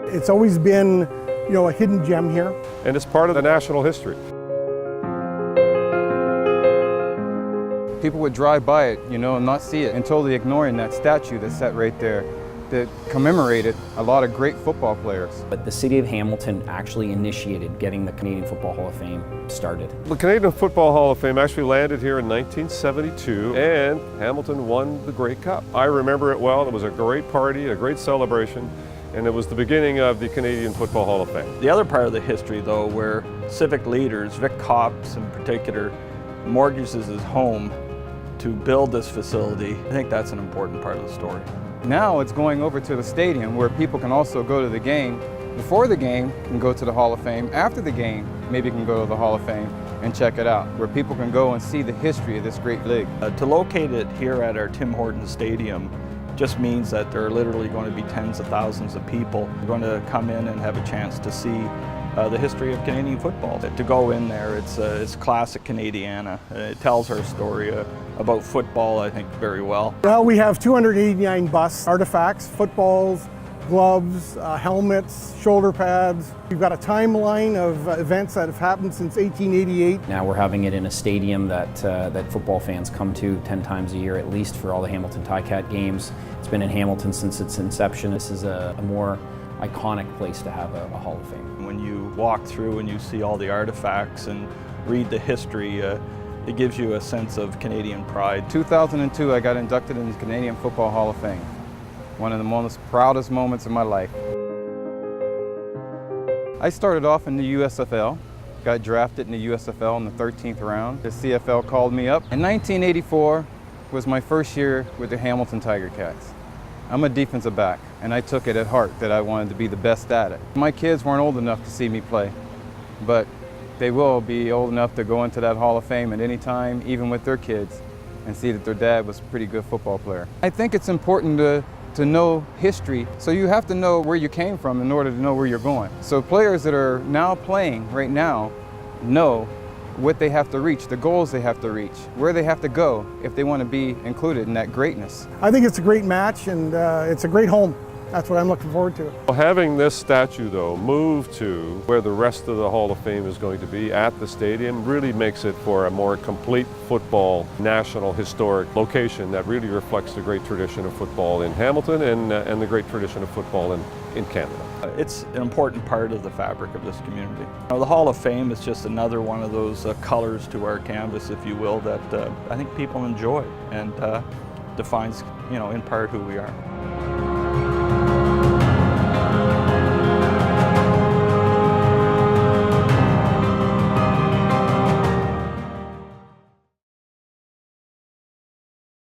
It's always been, a hidden gem here. And it's part of the national history. People would drive by it, and not see it, and totally ignoring that statue that's set right there that commemorated a lot of great football players. But the city of Hamilton actually initiated getting the Canadian Football Hall of Fame started. The Canadian Football Hall of Fame actually landed here in 1972, and Hamilton won the Grey Cup. I remember it well. It was a great party, a great celebration, and it was the beginning of the Canadian Football Hall of Fame. The other part of the history, though, where civic leaders, Vic Copps in particular, mortgages his home to build this facility, I think that's an important part of the story. Now it's going over to the stadium where people can also go to the game. Before the game, can go to the Hall of Fame. After the game, maybe can go to the Hall of Fame and check it out, where people can go and see the history of this great league. To locate it here at our Tim Hortons Stadium just means that there are literally going to be tens of thousands of people who are going to come in and have a chance to see the history of Canadian football. To go in there, it's classic Canadiana. It tells our story about football, I think, very well. Well, we have 289 bust artifacts, footballs, gloves, helmets, shoulder pads. We've got a timeline of events that have happened since 1888. Now we're having it in a stadium that football fans come to 10 times a year at least for all the Hamilton Ticat games. It's been in Hamilton since its inception. This is a more iconic place to have a Hall of Fame. When you walk through and you see all the artifacts and read the history, it gives you a sense of Canadian pride. 2002, I got inducted into the Canadian Football Hall of Fame. One of the most proudest moments of my life. I started off in the USFL, got drafted in the USFL in the 13th round. The CFL called me up. In 1984 was my first year with the Hamilton Tiger Cats. I'm a defensive back, and I took it at heart that I wanted to be the best at it. My kids weren't old enough to see me play, but they will be old enough to go into that Hall of Fame at any time, even with their kids, and see that their dad was a pretty good football player. I think it's important to know history, so you have to know where you came from in order to know where you're going. So players that are now playing right now know what they have to reach, the goals they have to reach, where they have to go if they want to be included in that greatness. I think it's a great match, and it's a great home. That's what I'm looking forward to. Having this statue, though, move to where the rest of the Hall of Fame is going to be at the stadium really makes it for a more complete football national historic location that really reflects the great tradition of football in Hamilton and the great tradition of football in Canada. It's an important part of the fabric of this community. The Hall of Fame is just another one of those colors to our canvas, if you will, that I think people enjoy and defines, in part who we are.